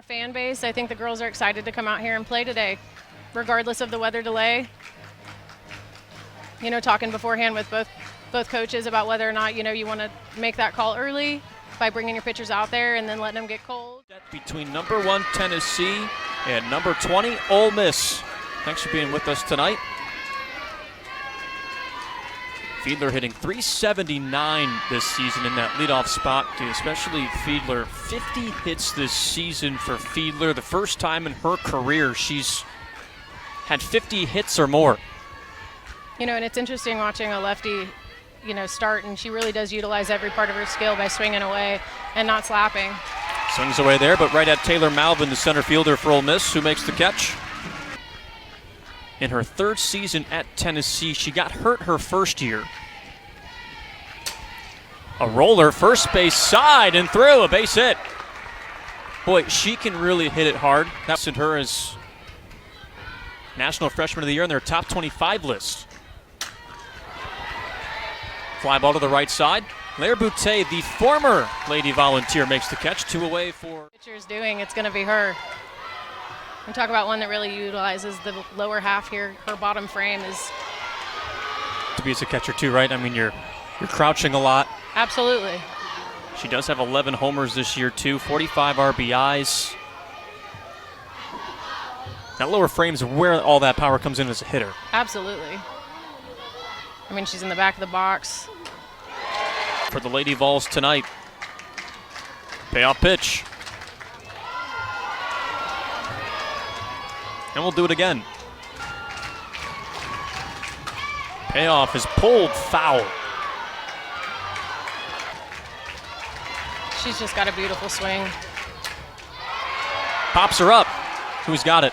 our fan base. I think the girls are excited to come out here and play today, regardless of the weather delay. Talking beforehand with both coaches about whether or not, you want to make that call early by bringing your pitchers out there and then letting them get cold. Between number 1 Tennessee and number 20 Ole Miss. Thanks for being with us tonight. Fiedler hitting .379 this season in that leadoff spot, especially Fiedler. 50 hits this season for Fiedler. The first time in her career she's had 50 hits or more. And it's interesting watching a lefty, start, and she really does utilize every part of her skill by swinging away and not slapping. Swings away there, but right at Taylor Malvin, the center fielder for Ole Miss, who makes the catch. In her third season at Tennessee, she got hurt her first year. A roller, first base side and through, a base hit. Boy, she can really hit it hard. That's in her as National Freshman of the Year on their top 25 list. Fly ball to the right side. Lair Boutte, the former Lady Volunteer, makes the catch. 2 away for... Pitcher's doing, it's going to be her. We talk about one that really utilizes the lower half here. Her bottom frame is... To be as a catcher too, right? I mean, you're crouching a lot. Absolutely. She does have 11 homers this year too, 45 RBIs. That lower frame is where all that power comes in as a hitter. Absolutely. I mean, she's in the back of the box. For the Lady Vols tonight. Payoff pitch. And we'll do it again. Payoff is pulled foul. She's just got a beautiful swing. Pops her up. Who's got it?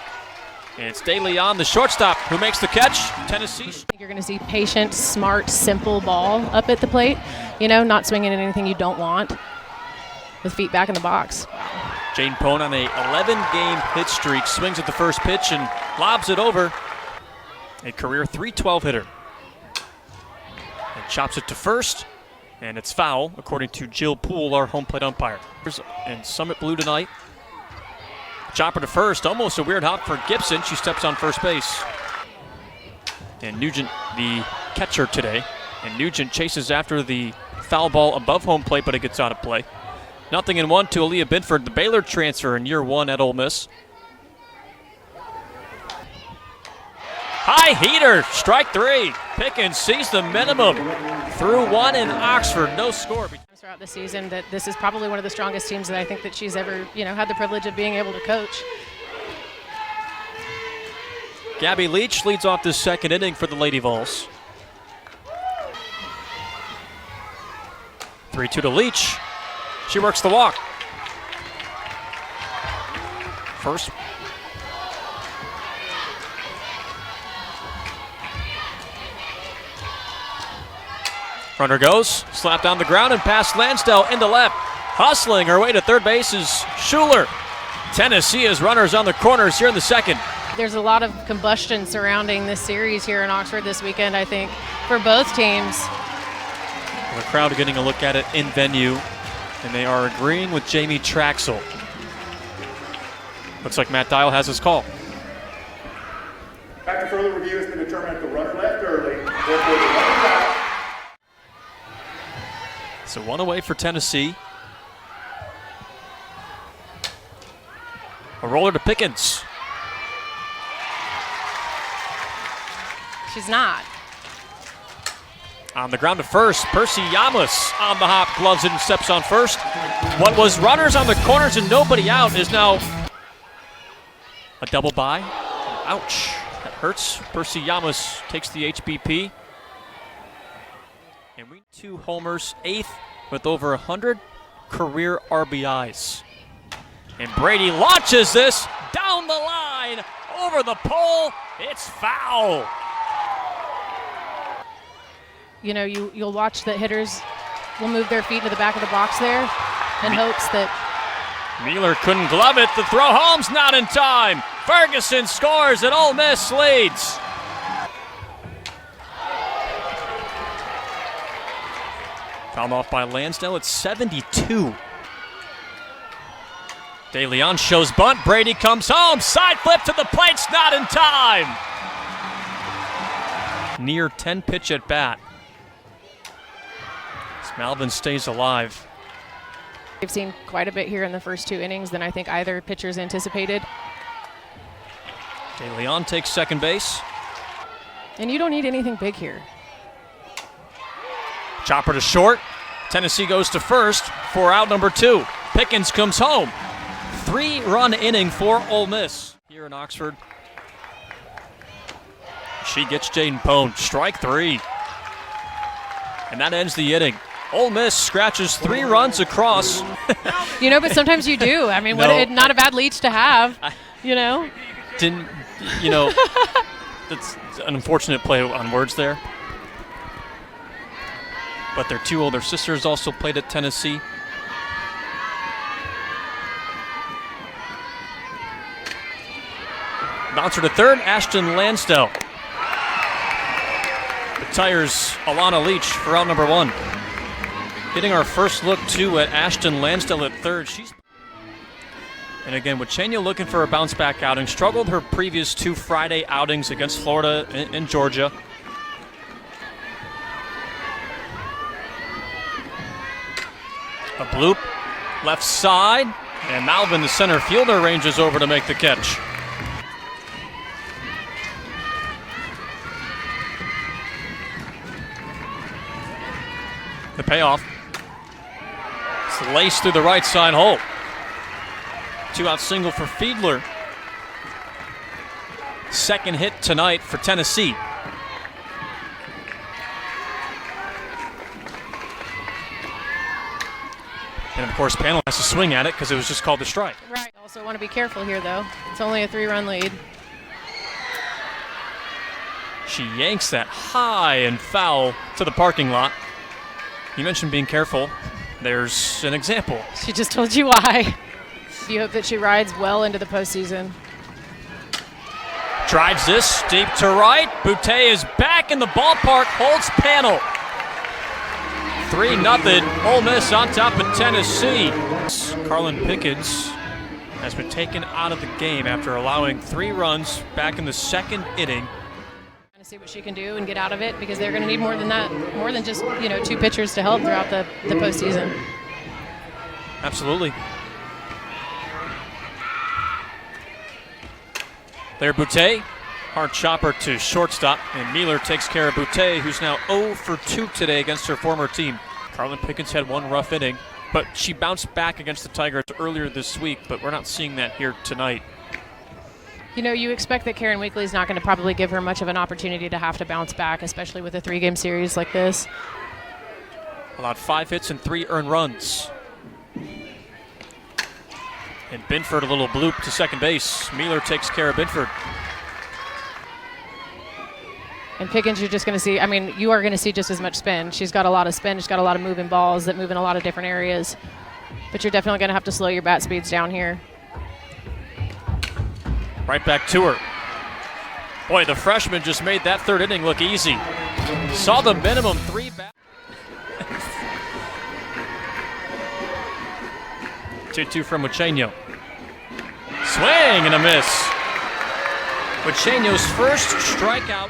It's DeLeon, the shortstop, who makes the catch. Tennessee. I think you're going to see patient, smart, simple ball up at the plate. Not swinging at anything you don't want. With feet back in the box. Jane Pone on a 11-game hit streak, swings at the first pitch and lobs it over. A career .312 hitter. And chops it to first, and it's foul, according to Jill Poole, our home plate umpire. In Summit Blue tonight. Chopper to first, almost a weird hop for Gibson. She steps on first base. And Nugent, the catcher today. And Nugent chases after the foul ball above home plate, but it gets out of play. 0-1 to Aaliyah Binford, the Baylor transfer in year 1 at Ole Miss. High heater, strike 3. Pickens sees the minimum. Through 1 in Oxford, no score. Throughout the season, that this is probably one of the strongest teams that I think that she's ever, had the privilege of being able to coach. Gabby Leach leads off this second inning for the Lady Vols. 3-2 to Leach. She works the walk. First. Runner goes, slapped on the ground and past Lansdell into left. Hustling her way to third base is Schuler. Tennessee has runners on the corners here in the second. There's a lot of combustion surrounding this series here in Oxford this weekend, I think, for both teams. The crowd getting a look at it in venue, and they are agreeing with Jamie Traxel. Looks like Matt Dial has his call. After further review, it's been determined that the runner left early. Therefore, the runner back. So 1 away for Tennessee. A roller to Pickens. She's not. On the ground to first, Percy Yamas on the hop, gloves it and steps on first. What was runners on the corners and nobody out is now a double by. Ouch, that hurts. Percy Yamas takes the HBP. And we 2 homers, 8th with over 100 career RBIs. And Brady launches this down the line, over the pole, it's foul. You'll watch that hitters will move their feet to the back of the box there in hopes that... Mueller couldn't glove it, the throw home's not in time. Ferguson scores and Ole Miss leads. Fouled off by Lansdale at 72. De Leon shows bunt. Brady comes home. Side flip to the plate's not in time. Near 10 pitch at bat. As Malvin stays alive. We've seen quite a bit here in the first 2 innings than I think either pitchers anticipated. De Leon takes second base. And you don't need anything big here. Chopper to short. Tennessee goes to first for out number 2. Pickens comes home. 3-run inning for Ole Miss here in Oxford. She gets Jaden Pone. Strike 3. And that ends the inning. Ole Miss scratches 3 runs across. You know, but sometimes you do. I mean, No. not a bad leech to have, you know? That's an unfortunate play on words there. But their 2 older sisters also played at Tennessee. Bouncer to third, Ashton Lansdell. Retires Alana Leach for out number 1. Getting our first look, too, at Ashton Lansdell at third. And again, Wachenia looking for a bounce-back outing. Struggled her previous 2 Friday outings against Florida and Georgia. A bloop, left side, and Malvin, the center fielder, ranges over to make the catch. The payoff. It's laced through the right side hole. 2-out single for Fiedler. Second hit tonight for Tennessee. And of course, Panel has to swing at it because it was just called a strike. Right. Also want to be careful here, though. It's only a 3-run lead. She yanks that high and foul to the parking lot. You mentioned being careful. There's an example. She just told you why. You hope that she rides well into the postseason. Drives this deep to right. Boutte is back in the ballpark, holds Panel. 3-0, Ole Miss on top of Tennessee. Carlin Pickens has been taken out of the game after allowing 3 runs back in the second inning. To see what she can do and get out of it, because they're going to need more than that, more than just 2 pitchers to help throughout the postseason. Absolutely. There, Boutte. Hard chopper to shortstop, and Mealer takes care of Boutte, who's now 0 for 2 today against her former team. Carlin Pickens had 1 rough inning, but she bounced back against the Tigers earlier this week, but we're not seeing that here tonight. You expect that Karen Weekly's not going to probably give her much of an opportunity to have to bounce back, especially with a 3-game series like this. Allowed 5 hits and 3 earned runs. And Binford a little bloop to second base. Mealer takes care of Binford. And Pickens, you're just going to see, you are going to see just as much spin. She's got a lot of spin. She's got a lot of moving balls that move in a lot of different areas. But you're definitely going to have to slow your bat speeds down here. Right back to her. Boy, the freshman just made that 3rd inning look easy. Saw the minimum 3 bat. 2-2 from Wacheno. Swing and a miss. Wacheno's first strikeout.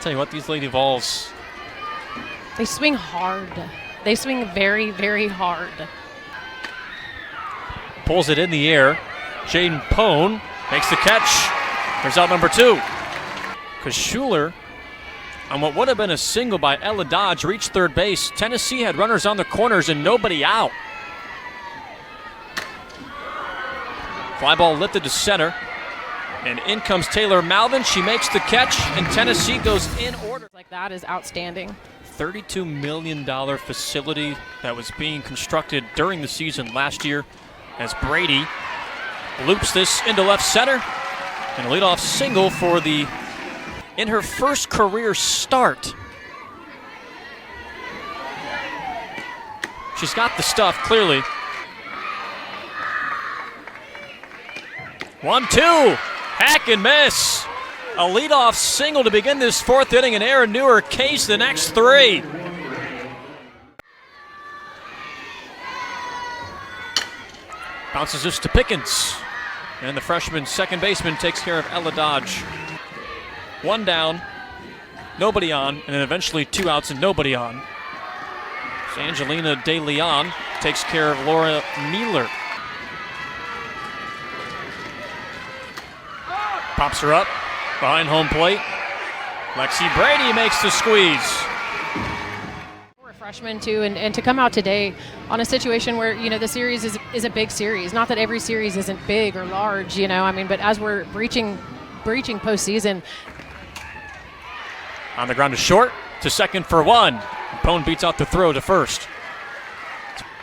Tell you what, these Lady Vols. They swing hard. They swing very, very hard. Pulls it in the air. Jaden Pone makes the catch. There's out number 2. Because Schuler, on what would have been a single by Ella Dodge, reached third base. Tennessee had runners on the corners and nobody out. Fly ball lifted to center. And in comes Taylor Malvin. She makes the catch, and Tennessee goes in order. Like that is outstanding. $32 million facility that was being constructed during the season last year, as Brady loops this into left center, and a leadoff single for in her first career start. She's got the stuff, clearly. 1-2, hack and miss. A leadoff single to begin this 4th inning, and Aaron Newer cased the next 3. Bounces this to Pickens. And the freshman second baseman takes care of Ella Dodge. One down, nobody on, and then eventually 2 outs and nobody on. So Angelina De Leon takes care of Laura Mueller. Pops her up behind home plate. Lexi Brady makes the squeeze. We're a freshman too, and to come out today on a situation where, you know, the series is a big series. Not that every series isn't big or large, you know, I mean, but as we're breaching postseason. On the ground to short, to second for 1. Pone beats out the throw to first.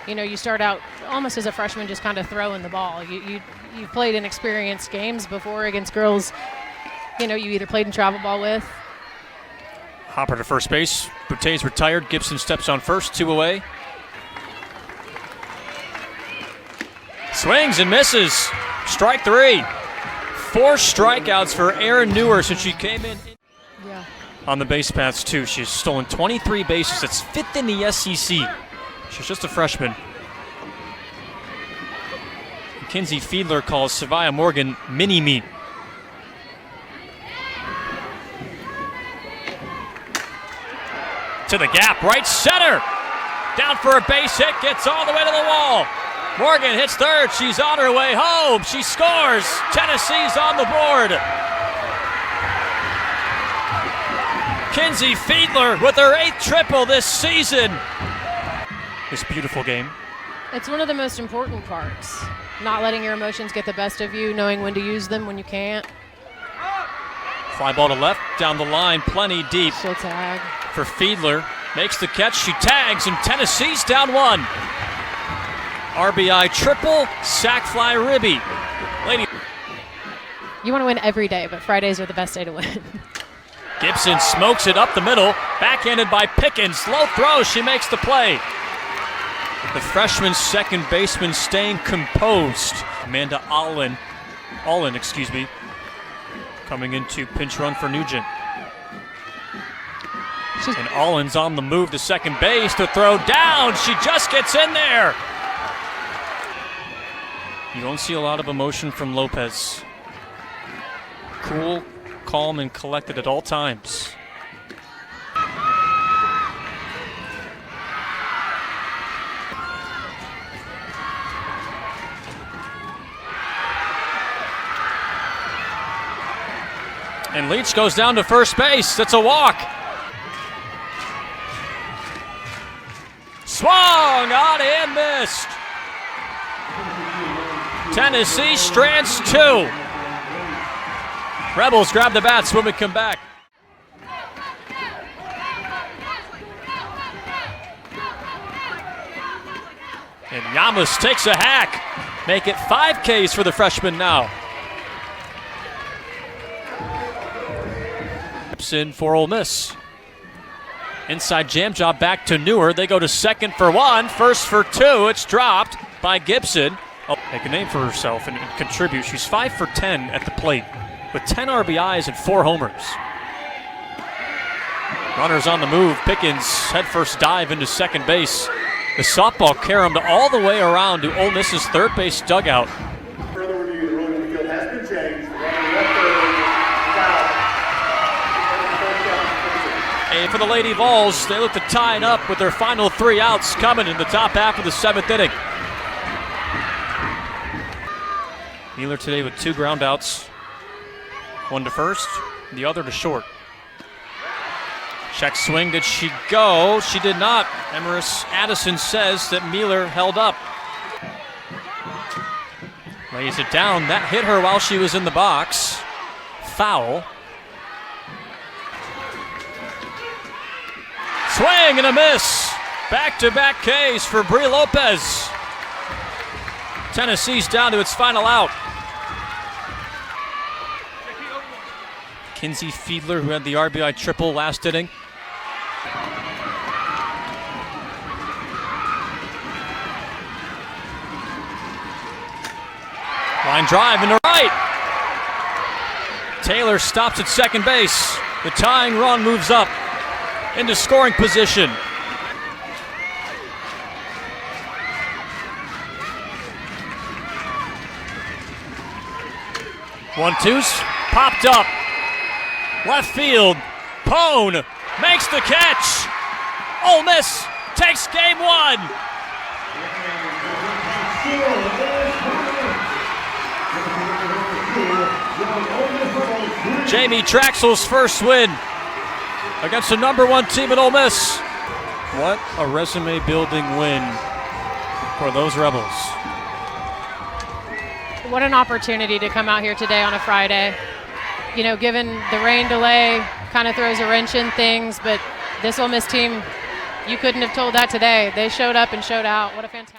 You know, you start out almost as a freshman just kind of throwing the ball. You've played in experienced games before against girls, you know, you either played in travel ball with. Hopper to first base. Boutet's retired. Gibson steps on first, 2 away. Swings and misses. Strike 3. 4 strikeouts for Erin Newer since she came in. Yeah. On the base paths, too. She's stolen 23 bases. That's 5th in the SEC. She's just a freshman. Kinsey Fiedler calls Savia Morgan mini-me. To the gap, right center. Down for a base hit, gets all the way to the wall. Morgan hits third, she's on her way home. She scores. Tennessee's on the board. Kinsey Fiedler with her 8th triple this season. This beautiful game. It's one of the most important parts. Not letting your emotions get the best of you, knowing when to use them, when you can't. Fly ball to left, down the line, plenty deep. She'll tag. For Fiedler, makes the catch, she tags, and Tennessee's down 1. RBI triple, sac fly ribby. Lady. You want to win every day, but Fridays are the best day to win. Gibson smokes it up the middle, backhanded by Pickens. Low throw, she makes the play. The freshman second baseman staying composed. Amanda Allen, coming into pinch run for Nugent. And Allen's on the move to second base to throw down. She just gets in there. You don't see a lot of emotion from Lopez. Cool, calm, and collected at all times. And Leach goes down to first base. That's a walk. Swung on and missed. Tennessee strands 2. Rebels grab the bats when we come back. And Yamas takes a hack. Make it 5 Ks for the freshman now. In for Ole Miss. Inside jam job back to Newer. They go to second for 1, first for 2. It's dropped by Gibson. Oh, make a name for herself and contribute. She's 5 for 10 at the plate with 10 RBIs and 4 homers. Runners on the move. Pickens headfirst dive into second base. The softball caromed all the way around to Ole Miss's third base dugout. Further review, the rule of the field has been changed. The runner left early, foul. And for the Lady Vols, they look to tie it up with their final 3 outs coming in the top half of the 7th inning. Mueller today with 2 ground outs. 1 to first, the other to short. Check swing, did she go? She did not. Emerus Addison says that Mueller held up. Lays it down, that hit her while she was in the box. Foul. Swing and a miss. Back-to-back Ks for Brie Lopez. Tennessee's down to its final out. Kinsey Fiedler, who had the RBI triple last inning. Line drive into right. Taylor stops at second base. The tying run moves up into scoring position. 1-2's popped up. Left field. Pone makes the catch. Ole Miss takes game 1. Jamie Traxel's first win against the #1 team at Ole Miss. What a resume-building win for those Rebels. What an opportunity to come out here today on a Friday. You know, given the rain delay, kind of throws a wrench in things, but this Ole Miss team, you couldn't have told that today. They showed up and showed out. What a fantastic